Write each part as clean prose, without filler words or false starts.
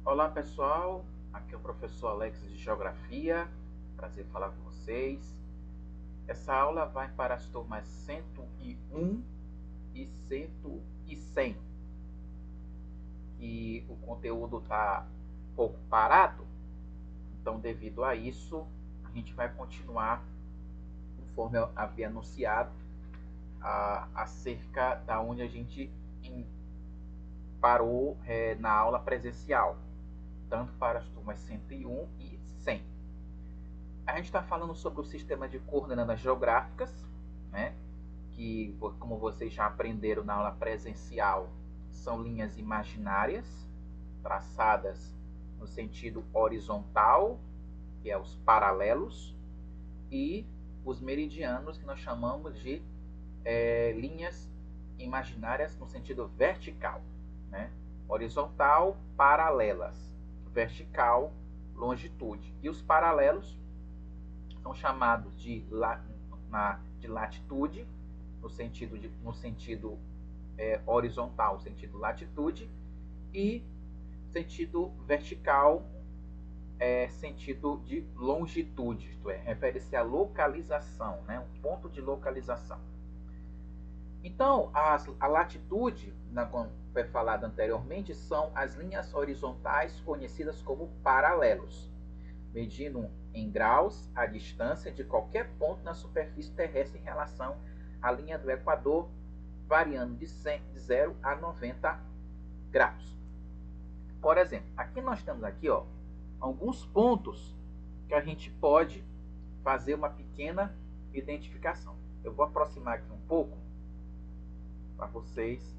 Olá pessoal, aqui é o professor Alex de Geografia, prazer falar com vocês. Essa aula vai para as turmas 101 e 100, e o conteúdo está um pouco parado, então devido a isso a gente vai continuar conforme eu havia anunciado acerca da onde a gente parou na aula presencial, tanto para as turmas 101 e 100. A gente está falando sobre o sistema de coordenadas geográficas, né? Que, como vocês já aprenderam na aula presencial, são linhas imaginárias traçadas no sentido horizontal, que é os paralelos, e os meridianos, que nós chamamos de linhas imaginárias no sentido vertical, né? Horizontal, paralelas, vertical, longitude. E os paralelos são chamados de latitude, no sentido horizontal, sentido latitude, e sentido vertical, sentido de longitude, isto é, refere-se à localização, né, um ponto de localização. Então, a latitude, como foi falado anteriormente, são as linhas horizontais conhecidas como paralelos, medindo em graus a distância de qualquer ponto na superfície terrestre em relação à linha do Equador, variando de 0 a 90 graus. Por exemplo, aqui nós temos aqui, alguns pontos que a gente pode fazer uma pequena identificação. Eu vou aproximar aqui um pouco para vocês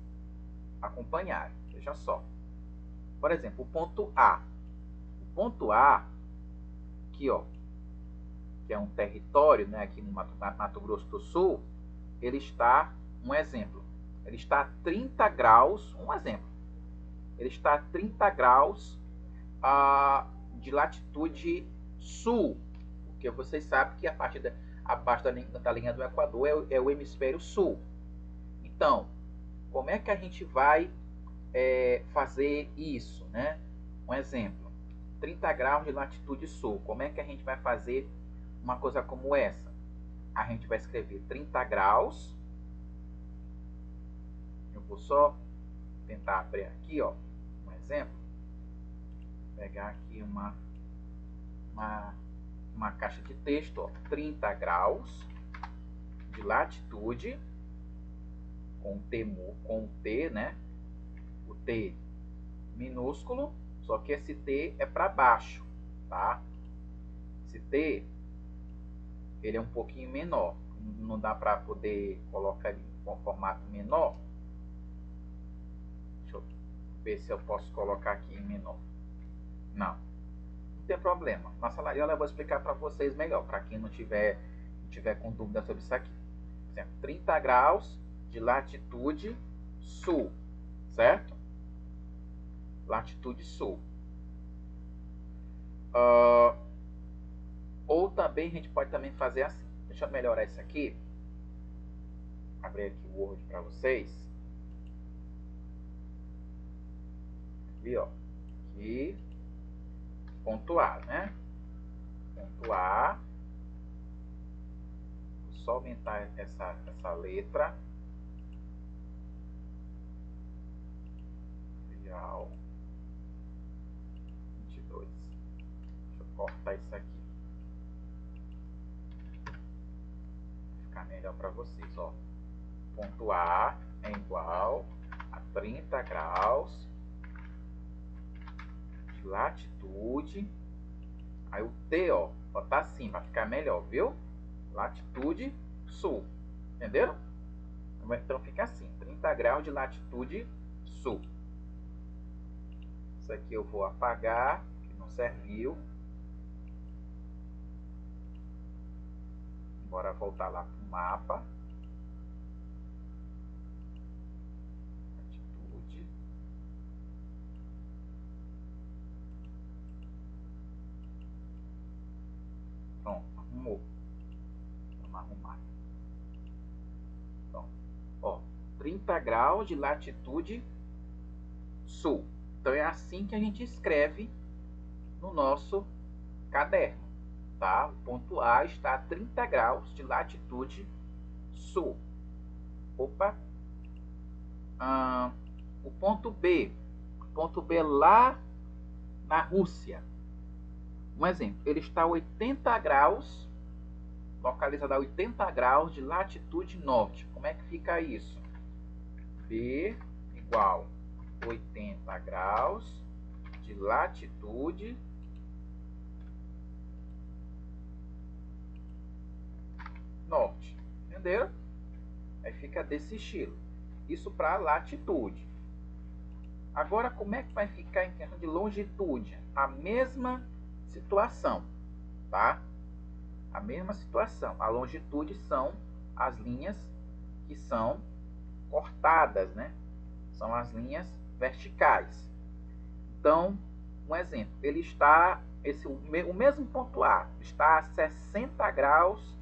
acompanharem. Veja só. Por exemplo, o ponto A. O ponto A, aqui, que é um território, né, aqui no Mato Grosso do Sul, ele está, um exemplo, ele está a 30 graus, um exemplo, ele está a 30 graus de latitude sul, porque vocês sabem que abaixo da linha do Equador é o hemisfério sul. Então, como é que a gente vai fazer isso, né? Um exemplo, 30 graus de latitude sul. Como é que a gente vai fazer uma coisa como essa? A gente vai escrever 30 graus. Eu vou só tentar abrir aqui, um exemplo. Vou pegar aqui uma caixa de texto, 30 graus de latitude, com o T, né? O T minúsculo, só que esse T é para baixo, tá? Esse T, ele é um pouquinho menor, não dá para poder colocar ele com formato menor. Deixa eu ver se eu posso colocar aqui em menor. Não tem problema. Na sala de aula eu vou explicar para vocês melhor, para quem não tiver com dúvida sobre isso aqui. 30 graus de latitude sul, certo? Latitude sul. Ou também a gente pode também fazer assim. Deixa eu melhorar isso aqui. Abrir aqui o Word para vocês. Aqui, aqui. Ponto A, né? Ponto A. Vou só aumentar essa letra. Real 22. Deixa eu cortar isso aqui. Vai ficar melhor para vocês, Ponto A é igual a 30 graus de latitude. Aí o T, botar assim, vai ficar melhor, viu? Latitude sul. Entenderam? Então fica assim, 30 graus de latitude sul. Isso aqui eu vou apagar, que não serviu. Bora voltar lá para o mapa. Latitude. Pronto, arrumou. Vamos arrumar. Então, 30 graus de latitude sul. Então é assim que a gente escreve no nosso caderno, tá? O ponto A está a 30 graus de latitude sul. Opa! O ponto B. O ponto B lá na Rússia. Um exemplo, ele está a 80 graus, localizado a 80 graus de latitude norte. Como é que fica isso? B igual 80 graus de latitude norte. Entenderam? Aí fica desse estilo. Isso para latitude. Agora, como é que vai ficar em questão de longitude? A mesma situação, tá? A mesma situação. A longitude são as linhas que são cortadas, né? São as linhas verticais. Então, um exemplo, ele está, o mesmo ponto A está a 60 graus.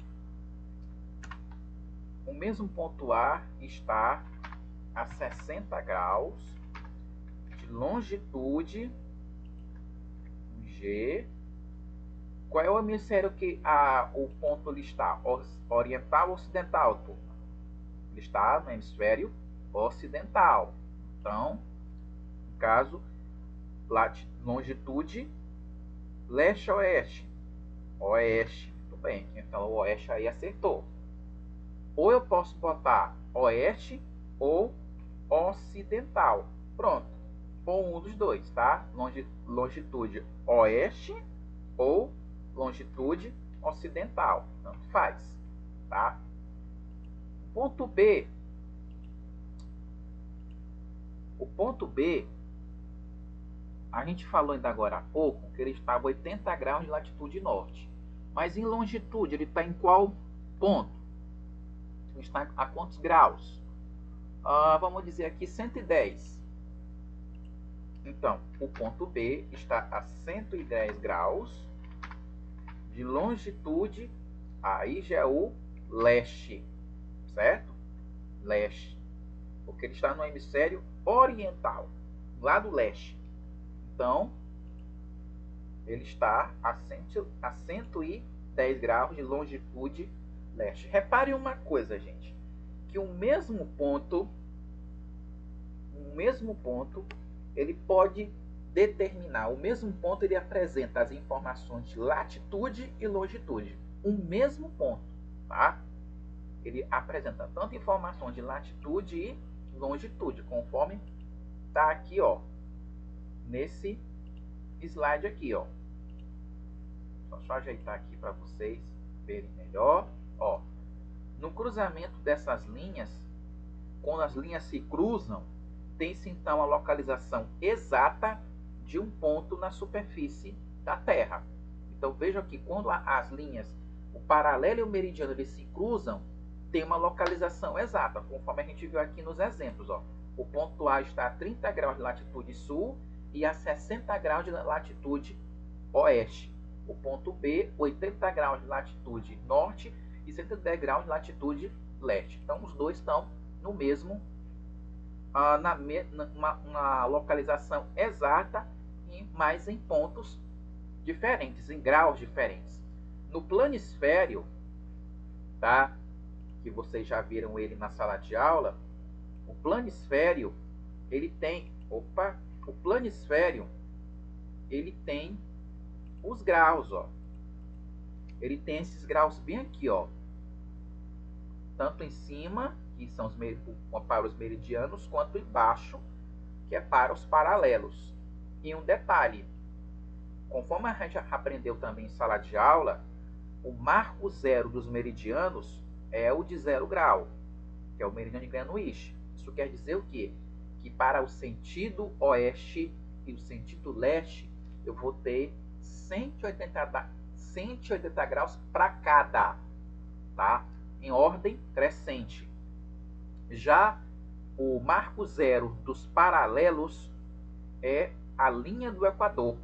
O mesmo ponto A está a 60 graus de longitude G. Qual é o hemisfério que o ponto ele está? Oriental ou ocidental, turma? Ele está no hemisfério ocidental. Então, no caso, longitude leste-oeste. Oeste. Muito bem. Quem falou oeste aí acertou. Ou eu posso botar oeste ou ocidental. Pronto. Ou um dos dois, tá? Longitude oeste ou longitude ocidental. Tanto faz, tá? Ponto B. O ponto B, a gente falou ainda agora há pouco que ele estava a 80 graus de latitude norte. Mas em longitude, ele está em qual ponto? Ele está a quantos graus? Vamos dizer aqui 110. Então, o ponto B está a 110 graus de longitude, aí já é o leste, certo? Leste, porque ele está no hemisfério oriental, lá do leste. Então, ele está a 110 graus de longitude leste. Reparem uma coisa, gente, que o mesmo ponto, ele pode determinar, o mesmo ponto ele apresenta as informações de latitude e longitude. O mesmo ponto, tá? Ele apresenta tanto informações de latitude e longitude, conforme tá aqui, ó, nesse slide aqui, ó. Só ajeitar aqui para vocês verem melhor, ó. No cruzamento dessas linhas, quando as linhas se cruzam, tem-se então a localização exata de um ponto na superfície da Terra. Então vejam que quando as linhas, o paralelo e o meridiano, eles se cruzam, tem uma localização exata, conforme a gente viu aqui nos exemplos, ó. O ponto A está a 30 graus de latitude sul e a 60 graus de latitude oeste. O ponto B, 80 graus de latitude norte e 110 graus de latitude leste. Então os dois estão no mesmo, na localização exata, mas em pontos diferentes, em graus diferentes. No planisfério, tá? Que vocês já viram ele na sala de aula, o planisfério, ele tem, o planisfério, ele tem os graus, ó. Ele tem esses graus bem aqui, ó. Tanto em cima, que são para os meridianos, quanto embaixo, que é para os paralelos. E um detalhe, conforme a gente aprendeu também em sala de aula, o marco zero dos meridianos é o de 0 grau, que é o meridiano de Greenwich. Isso quer dizer o quê? Que para o sentido oeste e o sentido leste, eu vou ter 180 graus para cada, tá? Em ordem crescente. Já o marco zero dos paralelos é a linha do Equador,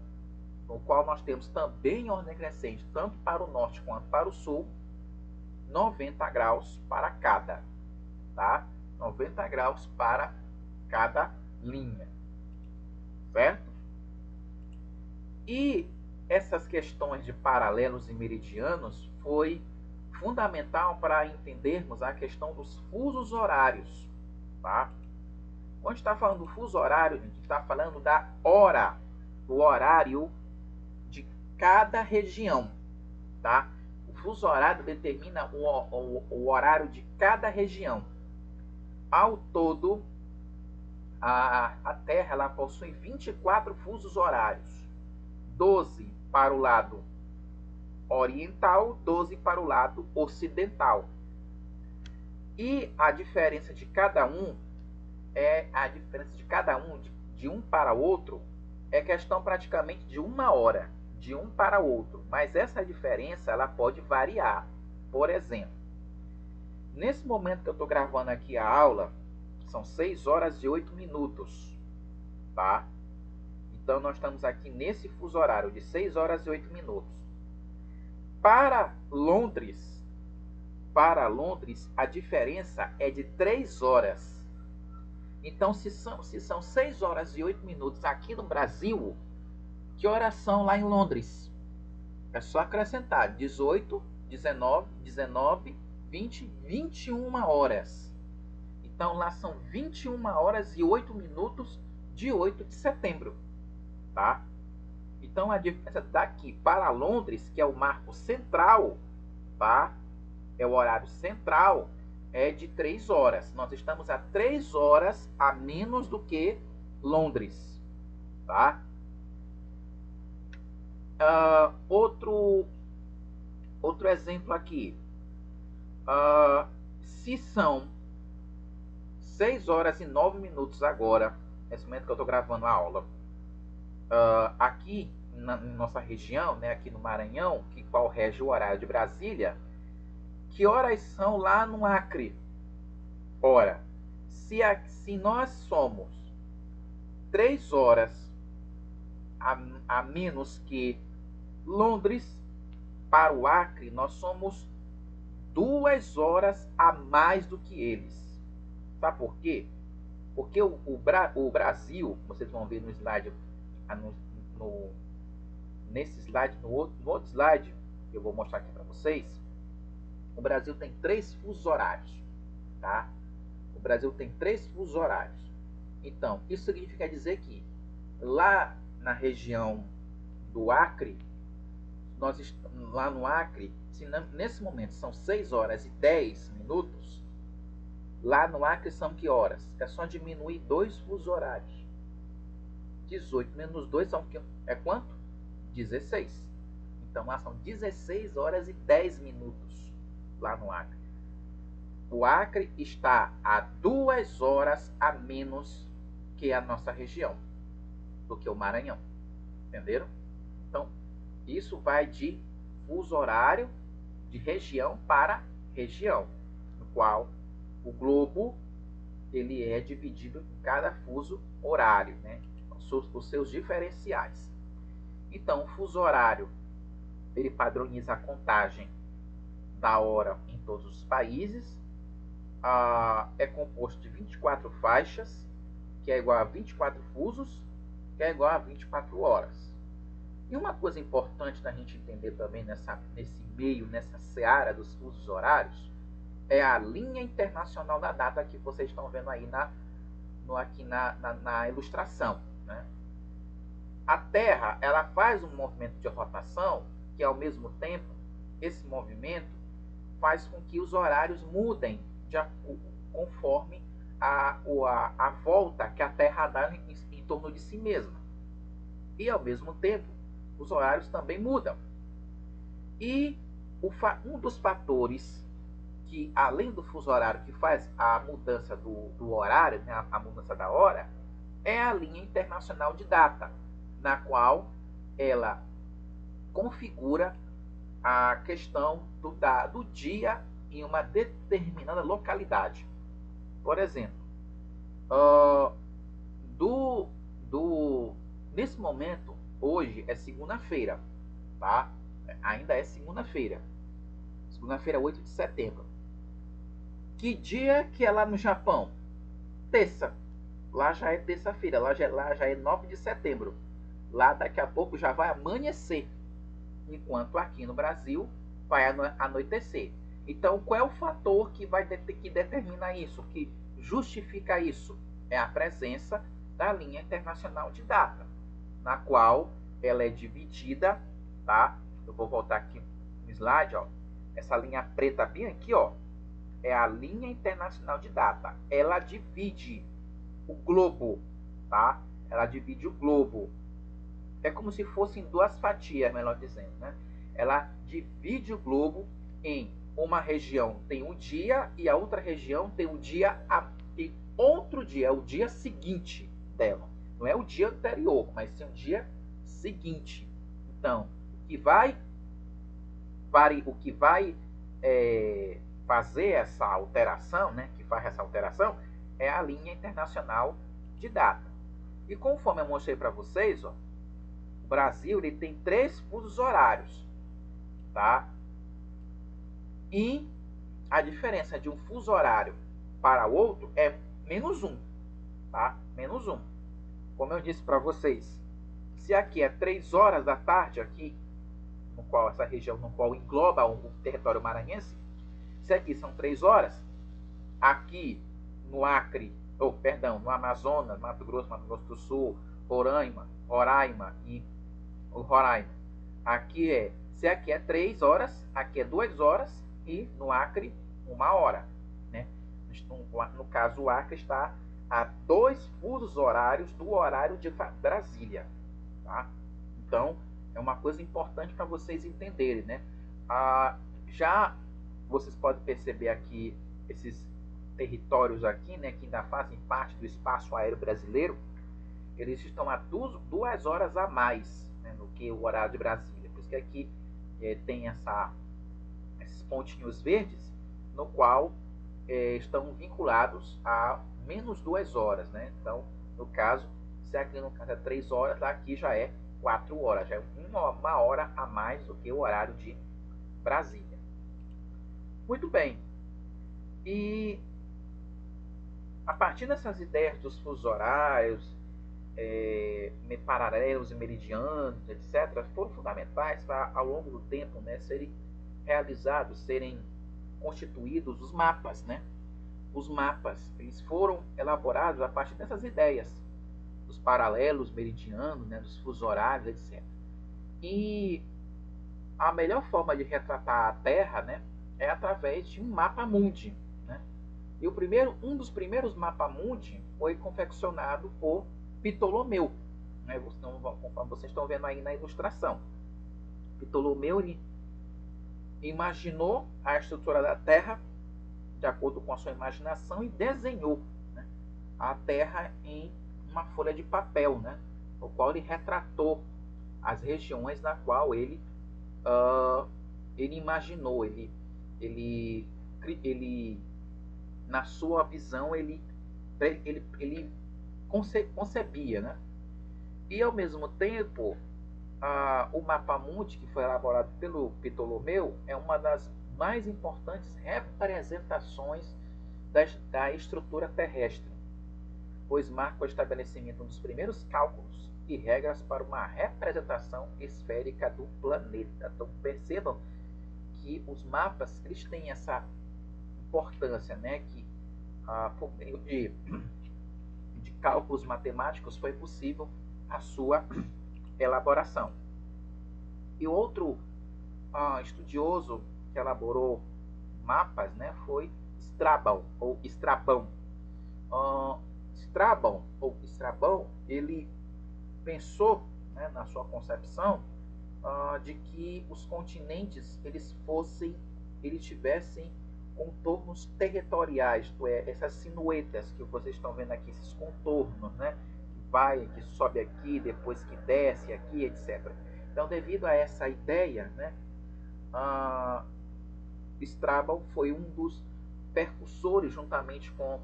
no qual nós temos também em ordem crescente, tanto para o norte quanto para o sul, 90 graus para cada, tá? 90 graus para cada linha, certo? E essas questões de paralelos e meridianos foi fundamental para entendermos a questão dos fusos horários, tá? Quando está falando do fuso horário, a gente está falando da hora, do horário de cada região, tá? O fuso horário determina o horário de cada região. Ao todo, a Terra ela possui 24 fusos horários, 12 para o lado oriental, 12 para o lado ocidental. E a diferença de cada um de um para outro é questão praticamente de uma hora, de um para outro. Mas essa diferença ela pode variar. Por exemplo, nesse momento que eu estou gravando aqui a aula, são 6 horas e 8 minutos, tá? Então nós estamos aqui nesse fuso horário de 6 horas e 8 minutos. Para Londres, a diferença é de 3 horas. Então, se são 6 horas e 8 minutos aqui no Brasil, que horas são lá em Londres? É só acrescentar 18, 19, 20, 21 horas. Então, lá são 21 horas e 8 minutos de 8 de setembro, tá? Então, a diferença daqui para Londres, que é o marco central, tá? É o horário central, é de 3 horas. Nós estamos a 3 horas a menos do que Londres, tá? Outro exemplo aqui. Se são 6 horas e 9 minutos agora, nesse momento que eu estou gravando a aula, aqui na nossa região, né, aqui no Maranhão, qual rege o horário de Brasília, que horas são lá no Acre? Ora, se nós somos 3 horas a menos que Londres, para o Acre, nós somos 2 horas a mais do que eles. Sabe por quê? Porque o Brasil, vocês vão ver no slide, nesse slide, no outro slide, que eu vou mostrar aqui para vocês, o Brasil tem 3 fusos horários, tá? O Brasil tem 3 fusos horários. Então, isso significa dizer que lá na região do Acre, lá no Acre, se nesse momento são 6 horas e 10 minutos, lá no Acre são que horas? É só diminuir 2 fusos horários. 18 menos 2 é quanto? 16. Então lá são 16 horas e 10 minutos lá no Acre. O Acre está a 2 horas a menos que a nossa região, do que o Maranhão. Entenderam? Então, isso vai de fuso horário de região para região, no qual o globo ele é dividido em cada fuso horário, né? Os seus diferenciais. Então, o fuso horário ele padroniza a contagem da hora em todos os países. É composto de 24 faixas, que é igual a 24 fusos, que é igual a 24 horas. E uma coisa importante da gente entender também nessa seara dos fusos horários, é a linha internacional da data que vocês estão vendo aí aqui na ilustração, né? A Terra ela faz um movimento de rotação que, ao mesmo tempo, esse movimento faz com que os horários mudem conforme a volta que a Terra dá em torno de si mesma. E, ao mesmo tempo, os horários também mudam. E um dos fatores que, além do fuso horário, que faz a mudança do horário, né, a mudança da hora, é a linha internacional de data, na qual ela configura a questão do dia em uma determinada localidade. Por exemplo, nesse momento, hoje é segunda-feira, tá? Ainda é segunda-feira. Segunda-feira, 8 de setembro. Que dia que é lá no Japão? Terça. lá já é terça-feira, lá já é 9 de setembro. Lá daqui a pouco já vai amanhecer, enquanto aqui no Brasil vai anoitecer. Então, qual é o fator que determina isso, que justifica isso? É a presença da linha internacional de data, na qual ela é dividida, tá? Eu vou voltar aqui no slide, ó. Essa linha preta bem aqui, ó, é a linha internacional de data. Ela divide o globo, tá? Ela divide o globo. É como se fossem duas fatias, melhor dizendo, né? Ela divide o globo em uma região tem um dia e a outra região tem um dia e outro dia, é o dia seguinte dela. Não é o dia anterior, mas sim o dia seguinte. Então, o que vai fazer essa alteração, né? Que faz essa alteração é a linha internacional de data. E conforme eu mostrei para vocês, ó, o Brasil ele tem 3 fusos horários, tá? E a diferença de um fuso horário para outro é -1, tá? -1. Como eu disse para vocês, se aqui é 3 horas da tarde, aqui, no qual essa região no qual engloba o território maranhense, se aqui são 3 horas, aqui no Acre, no Amazonas, Mato Grosso do Sul, Roraima e o Roraima. Se aqui é 3 horas, aqui é 2 horas e no Acre 1 hora, né? No caso, o Acre está a 2 fusos horários do horário de Brasília, tá? Então, é uma coisa importante para vocês entenderem, né? Já vocês podem perceber aqui esses territórios aqui, né, que ainda fazem parte do espaço aéreo brasileiro, eles estão a 2 horas a mais, né, do que o horário de Brasília. Por isso que aqui tem esses pontinhos verdes, no qual estão vinculados a -2 horas, né? Então, no caso, se aqui no caso é 3 horas, lá aqui já é 4 horas, já é uma hora a mais do que o horário de Brasília. Muito bem. E a partir dessas ideias dos fusos horários, paralelos e meridianos, etc., foram fundamentais para, ao longo do tempo, né, serem constituídos os mapas, né? Os mapas, eles foram elaborados a partir dessas ideias, dos paralelos meridianos, né, dos fusos horários, etc. E a melhor forma de retratar a Terra, né, é através de um mapa mundi, né? E um dos primeiros mapas mundi foi confeccionado por Ptolomeu, né, conforme vocês estão vendo aí na ilustração. Ptolomeu ele imaginou a estrutura da Terra de acordo com a sua imaginação e desenhou, né, a Terra em uma folha de papel, né, no qual ele retratou as regiões na qual ele imaginou, ele na sua visão ele concebia, né? E ao mesmo tempo, o mapa mundi que foi elaborado pelo Ptolomeu é uma das mais importantes representações da estrutura terrestre, pois marca o estabelecimento dos primeiros cálculos e regras para uma representação esférica do planeta. Então percebam que os mapas eles têm essa importância, né, que por meio de cálculos matemáticos foi possível a sua elaboração. E outro estudioso que elaborou mapas, né, foi Strabão, ou Estrabão. Estrabão, ele pensou, né, na sua concepção, de que os continentes eles tivessem contornos territoriais, essas sinuetas que vocês estão vendo aqui, esses contornos, né, que sobe aqui, depois que desce aqui, etc. Então, devido a essa ideia, né, Strabão foi um dos percussores, juntamente com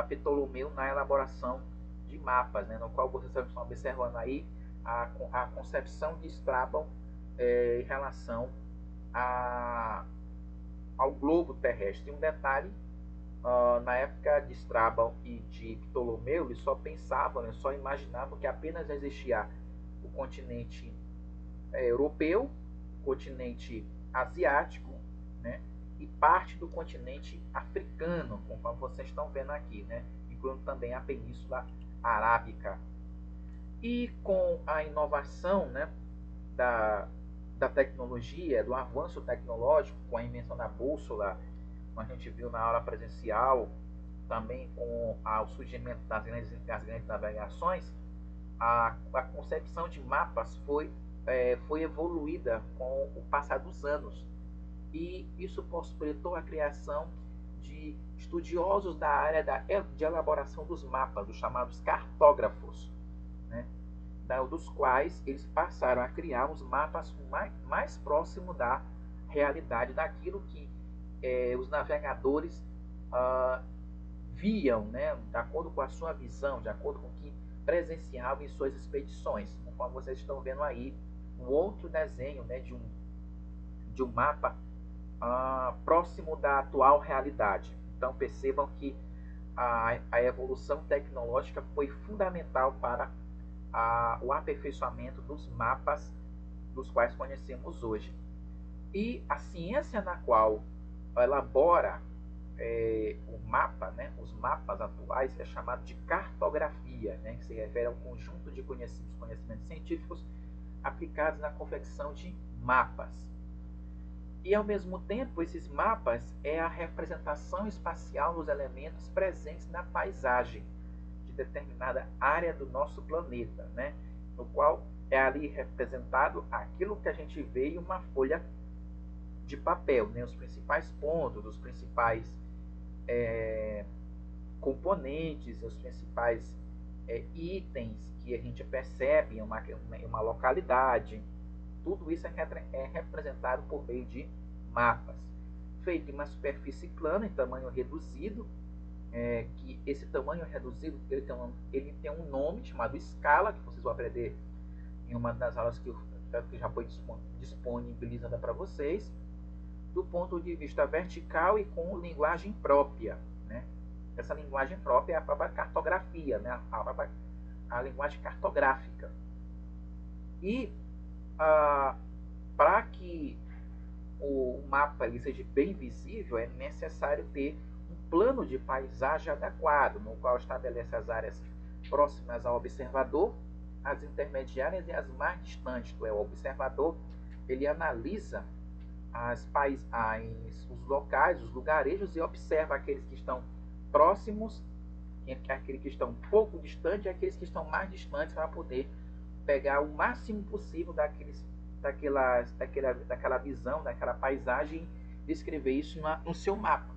Ptolomeu, na elaboração de mapas, né, no qual vocês estão observando aí a concepção de Strabão em relação ao globo terrestre. Um detalhe Na época de Estrabão e de Ptolomeu, eles só pensavam, né, só imaginavam que apenas existia o continente europeu, o continente asiático, né, e parte do continente africano, conforme vocês estão vendo aqui, né, incluindo também a Península Arábica. E com a inovação, né, da tecnologia, do avanço tecnológico, com a invenção da bússola, como a gente viu na aula presencial, também com o surgimento das grandes navegações, a concepção de mapas foi evoluída com o passar dos anos. E isso possibilitou a criação de estudiosos da área de elaboração dos mapas, os chamados cartógrafos, né? Dos quais eles passaram a criar os mapas mais próximos da realidade, daquilo que os navegadores viam, né, de acordo com a sua visão, de acordo com o que presenciavam em suas expedições. Conforme vocês estão vendo aí, um outro desenho, né, de um mapa próximo da atual realidade. Então percebam que a evolução tecnológica foi fundamental para o aperfeiçoamento dos mapas dos quais conhecemos hoje. E a ciência na qual elabora o mapa, né, os mapas atuais, é chamado de cartografia, né, que se refere ao conjunto de conhecimentos científicos aplicados na confecção de mapas. E, ao mesmo tempo, esses mapas é a representação espacial dos elementos presentes na paisagem de determinada área do nosso planeta, né, no qual é ali representado aquilo que a gente vê em uma folha de papel, né, os principais pontos, os principais componentes, os principais itens que a gente percebe em uma localidade. Tudo isso é representado por meio de mapas, feito em uma superfície plana em tamanho reduzido, que esse tamanho reduzido ele tem um nome chamado escala, que vocês vão aprender em uma das aulas que já foi disponibilizada para vocês, do ponto de vista vertical e com linguagem própria, né? Essa linguagem própria é a própria cartografia, né? A linguagem cartográfica. E para que o mapa ele seja bem visível, é necessário ter um plano de paisagem adequado, no qual estabelece as áreas próximas ao observador, as intermediárias e as mais distantes. O observador ele analisa os locais, os lugarejos, e observa aqueles que estão próximos, aqueles que estão um pouco distantes e aqueles que estão mais distantes, para poder pegar o máximo possível daquela visão, daquela paisagem, descrever isso no seu mapa.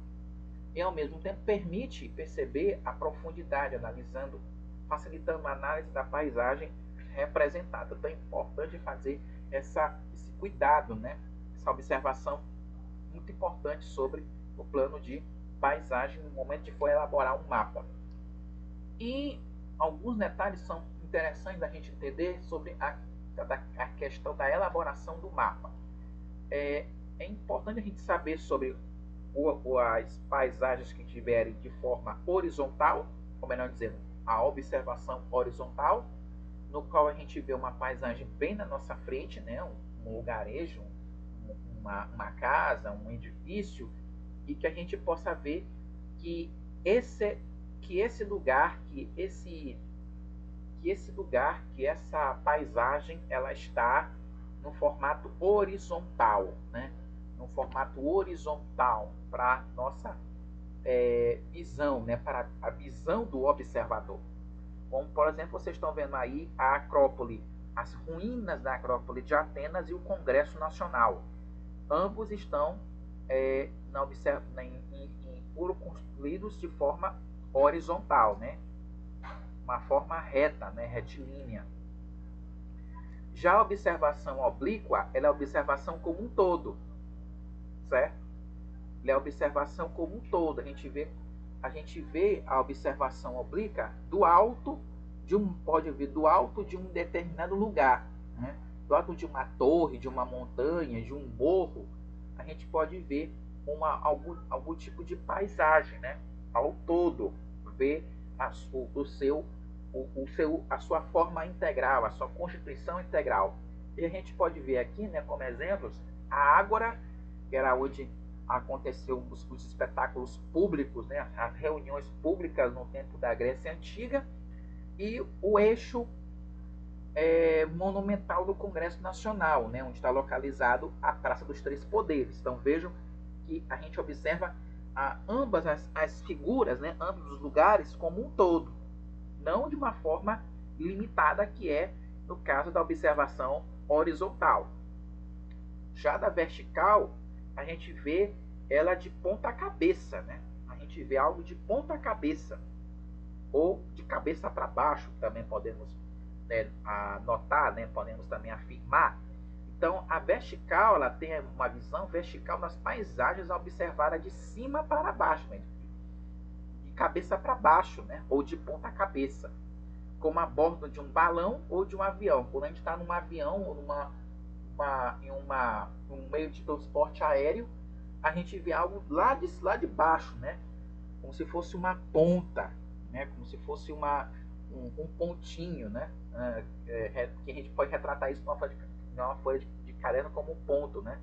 E, ao mesmo tempo, permite perceber a profundidade, facilitando a análise da paisagem representada. Então é importante fazer esse cuidado, né? Essa observação muito importante sobre o plano de paisagem no momento de for elaborar um mapa. E alguns detalhes são interessantes da gente entender sobre a questão da elaboração do mapa. É importante a gente saber sobre as paisagens que tiverem de forma horizontal, ou melhor dizendo, a observação horizontal, no qual a gente vê uma paisagem bem na nossa frente, né, um lugarejo, uma casa, um edifício, e que a gente possa ver que essa paisagem ela está no formato horizontal, né? No formato horizontal para nossa visão, né? Para a visão do observador. Como, por exemplo, vocês estão vendo aí a Acrópole, as ruínas da Acrópole de Atenas e o Congresso Nacional. Ambos estão construídos de forma horizontal, né? Uma forma reta, né? Retilínea. Já a observação oblíqua, ela é a observação como um todo, certo? Ela é a observação como um todo. A gente vê a observação oblíqua do alto pode ver do alto de um determinado lugar, né? Do alto de uma torre, de uma montanha, de um morro, a gente pode ver algum tipo de paisagem, né? ao todo, ver a sua forma integral, a sua constituição integral. E a gente pode ver aqui, né, como exemplos, a Ágora, que era onde aconteceu os espetáculos públicos, né, as reuniões públicas no tempo da Grécia Antiga, e o eixo monumental do Congresso Nacional, né, onde está localizado a Praça dos Três Poderes. Então vejam que a gente observa ambas as figuras, né, ambos os lugares como um todo, não de uma forma limitada, que é no caso da observação horizontal. Já da vertical, a gente vê ela de ponta cabeça, né? A gente vê algo de ponta cabeça, ou de cabeça para baixo, também podemos, né, notar, né, podemos também afirmar. Então, a vertical, ela tem uma visão vertical nas paisagens observada de cima para baixo, né, de cabeça para baixo, né, ou de ponta cabeça, como a bordo de um balão ou de um avião. Quando a gente está num avião ou um meio de transporte aéreo, a gente vê algo lá de baixo, né, como se fosse uma ponta, né, como se fosse um pontinho, né, que a gente pode retratar isso numa folha de caderno como um ponto, né,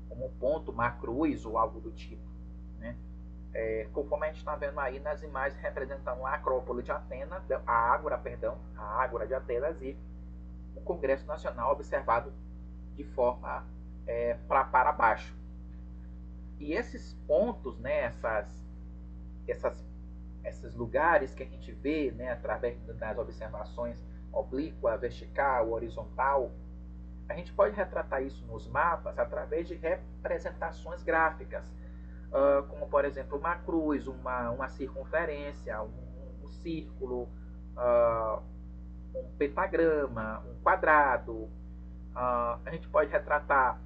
como um ponto, uma cruz ou algo do tipo, né. Conforme a gente está vendo aí nas imagens representando a Acrópole de Atenas, a Ágora de Atenas, e o Congresso Nacional observado de forma para baixo. E esses pontos, né, esses lugares que a gente vê, né, através das observações oblíqua, vertical, horizontal, a gente pode retratar isso nos mapas através de representações gráficas, como por exemplo uma cruz, uma circunferência, um círculo, um pentagrama, um quadrado. A gente pode retratar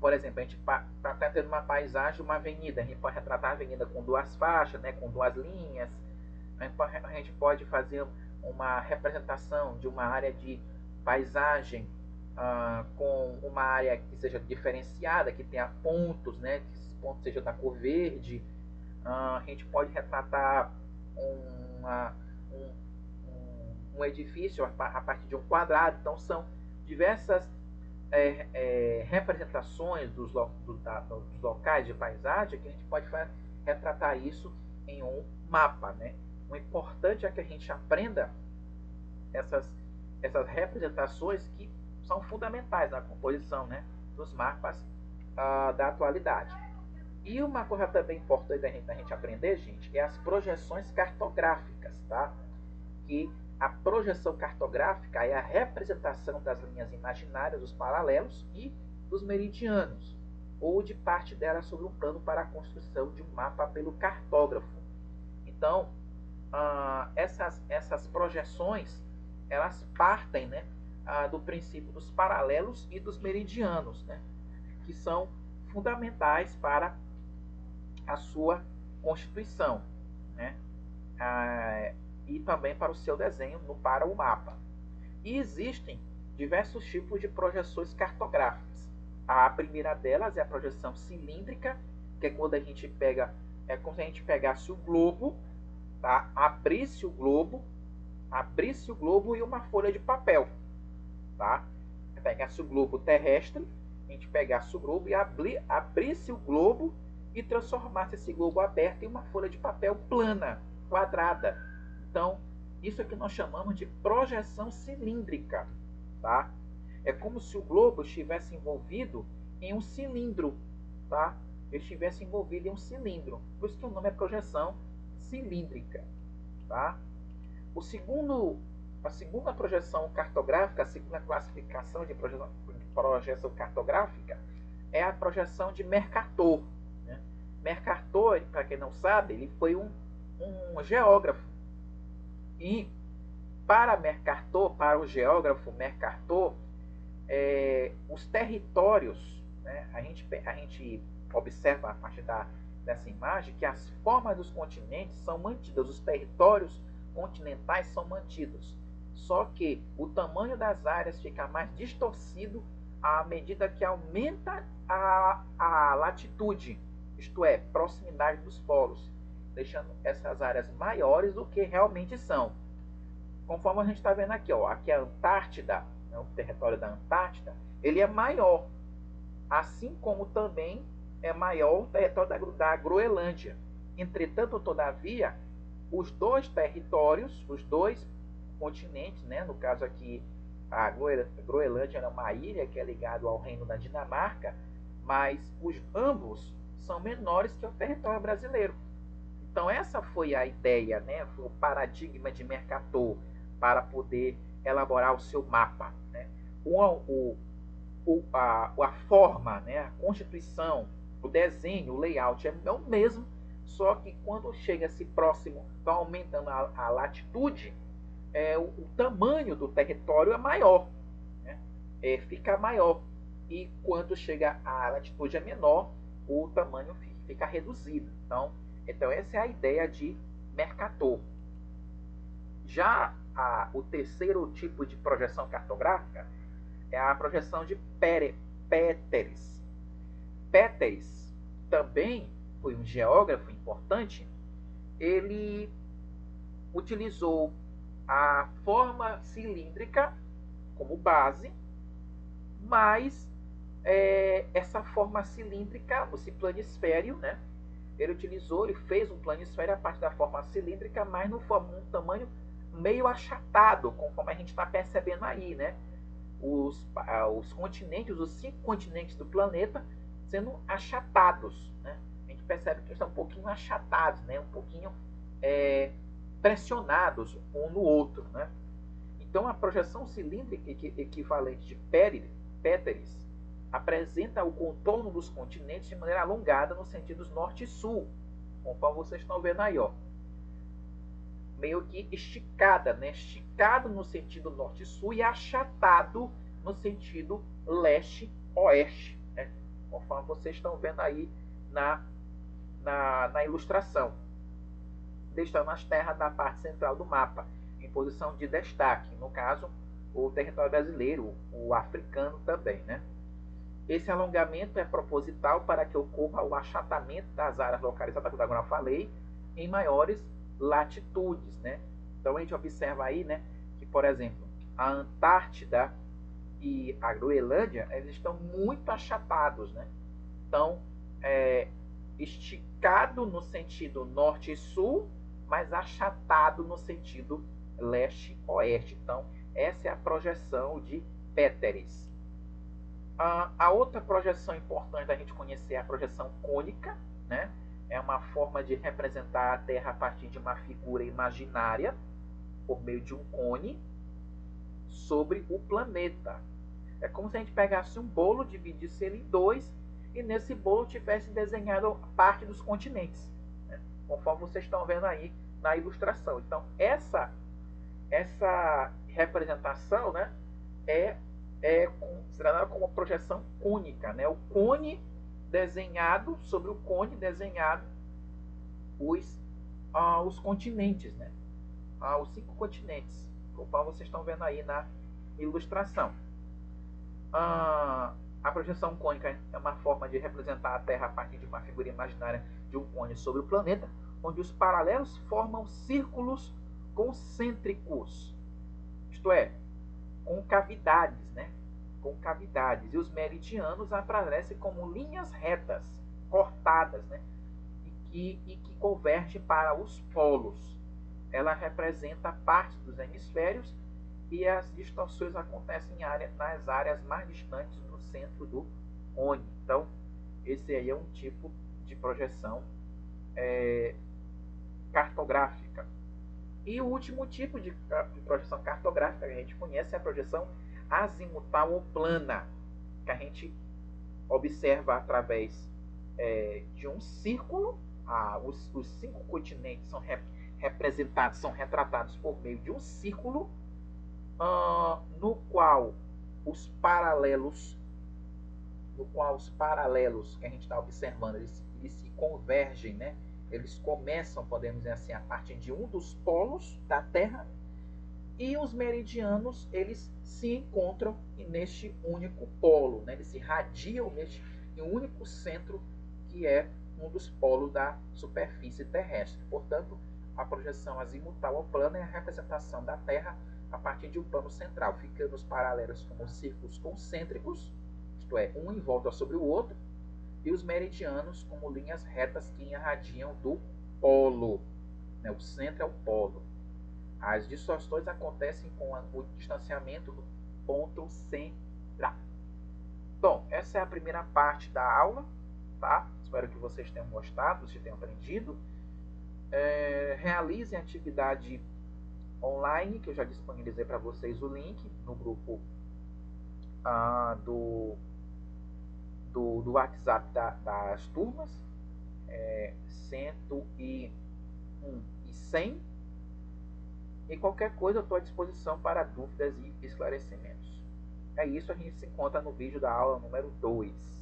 por exemplo, a gente está tendo uma paisagem, uma avenida, a gente pode retratar a avenida com duas faixas, né, com duas linhas. A gente pode fazer uma representação de uma área de paisagem com uma área que seja diferenciada, que tenha pontos, né, que esses pontos sejam da cor verde. A gente pode retratar um edifício a partir de um quadrado. Então são diversas representações dos locais de paisagem que a gente pode retratar isso em um mapa, né? O importante é que a gente aprenda essas representações que são fundamentais na composição, né, dos mapas da atualidade. E uma coisa também importante da gente aprender, gente, é as projeções cartográficas, tá? Que a projeção cartográfica é a representação das linhas imaginárias, dos paralelos e dos meridianos, ou de parte delas sobre um plano para a construção de um mapa pelo cartógrafo. Então, essas projeções, elas partem, né, do princípio dos paralelos e dos meridianos, né, que são fundamentais para a sua constituição, né, e também para o seu desenho para o mapa. E existem diversos tipos de projeções cartográficas. A primeira delas é a projeção cilíndrica, que é quando a gente pega, como se a gente pegasse o globo, tá? Abrisse o globo e uma folha de papel, tá? Pegasse o globo terrestre, a gente pegasse o globo e abrisse o globo e transformasse esse globo aberto em uma folha de papel plana, quadrada. Então, isso é que nós chamamos de projeção cilíndrica, tá? É como se o globo estivesse envolvido em um cilindro, tá? Estivesse envolvido em um cilindro. Por isso que o nome é projeção cilíndrica, tá? A segunda projeção cartográfica, a segunda classificação de projeção cartográfica é a projeção de Mercator, né? Mercator, para quem não sabe, ele foi um geógrafo. E para o geógrafo Mercator, os territórios, né, a gente observa a partir dessa imagem que as formas dos continentes são mantidas, os territórios continentais são mantidos, só que o tamanho das áreas fica mais distorcido à medida que aumenta a latitude. isto é, proximidade dos polos, deixando essas áreas maiores do que realmente são. Conforme a gente está vendo aqui, ó, aqui a Antártida, né, o território da Antártida, ele é maior, assim como também é maior o território da Groenlândia. Entretanto, todavia, os dois territórios, os dois continentes, né, no caso aqui, a Groenlândia é uma ilha que é ligada ao reino da Dinamarca, mas ambos são menores que o território brasileiro. Então essa foi a ideia, né, foi o paradigma de Mercator para poder elaborar o seu mapa, né? A forma, né, a constituição, o desenho, o layout é o mesmo, só que quando chega-se próximo, vai aumentando a latitude, o tamanho do território é maior, né? Fica maior. E quando chega a latitude é menor, o tamanho fica reduzido. Então essa é a ideia de Mercator. Já o terceiro tipo de projeção cartográfica é a projeção de Peters. Peters também foi um geógrafo importante. Ele utilizou a forma cilíndrica como base, mas essa forma cilíndrica, esse planisfério, né? Ele fez um planisfério a partir da forma cilíndrica, mas num tamanho meio achatado, conforme a gente está percebendo aí, né? Os continentes, os 5 continentes do planeta sendo achatados, né? A gente percebe que eles estão um pouquinho achatados, né? Um pouquinho pressionados um no outro, né? Então a projeção cilíndrica equivalente de Peters apresenta o contorno dos continentes de maneira alongada nos sentidos norte e sul, conforme vocês estão vendo aí, ó. Meio que esticada, né? Esticado no sentido norte e sul e achatado no sentido leste-oeste, né? Conforme vocês estão vendo aí na ilustração. Deixando as terras da parte central do mapa em posição de destaque, no caso, o território brasileiro, o africano também, né? Esse alongamento é proposital para que ocorra o achatamento das áreas localizadas, como eu falei, em maiores latitudes, né? Então a gente observa aí, né, que, por exemplo, a Antártida e a Groenlândia, eles estão muito achatados, né? Então, esticado no sentido norte e sul, mas achatado no sentido leste-oeste. Então, essa é a projeção de Peters. A outra projeção importante da gente conhecer é a projeção cônica, né? É uma forma de representar a Terra a partir de uma figura imaginária, por meio de um cone, sobre o planeta. É como se a gente pegasse um bolo, dividisse ele em dois, e nesse bolo tivesse desenhado parte dos continentes, né? Conforme vocês estão vendo aí na ilustração. Então, essa representação, né, é considerada como projeção cônica, né? O cone desenhado, sobre o cone desenhado os continentes, né? Os 5 continentes, conforme vocês estão vendo aí na ilustração. A projeção cônica é uma forma de representar a Terra a partir de uma figura imaginária de um cone sobre o planeta, onde os paralelos formam círculos concêntricos, isto é, concavidades, né? Concavidades. E os meridianos aparecem como linhas retas, cortadas, né? E que convergem para os polos. Ela representa parte dos hemisférios e as distorções acontecem nas áreas mais distantes do centro do cone. Então, esse aí é um tipo de projeção cartográfica. E o último tipo de projeção cartográfica que a gente conhece é a projeção azimutal ou plana, que a gente observa através de um círculo. Os 5 continentes são representados, são retratados por meio de um círculo, no qual os paralelos que a gente está observando, eles se convergem, né? Eles começam, podemos dizer assim, a partir de um dos polos da Terra, e os meridianos, eles se encontram neste único polo, né? Eles se radiam em um único centro, que é um dos polos da superfície terrestre. Portanto, a projeção azimutal ao plano é a representação da Terra a partir de um plano central, ficando os paralelos como círculos concêntricos, isto é, um em volta sobre o outro, e os meridianos como linhas retas que irradiam do polo. Né? O centro é o polo. As distorções acontecem com o distanciamento do ponto central. Bom, essa é a primeira parte da aula, tá? Espero que vocês tenham gostado, vocês tenham aprendido. Realizem a atividade online, que eu já disponibilizei para vocês o link no grupo do WhatsApp das turmas, 101 e 100. E qualquer coisa eu estou à disposição para dúvidas e esclarecimentos. É isso, a gente se encontra no vídeo da aula número 2.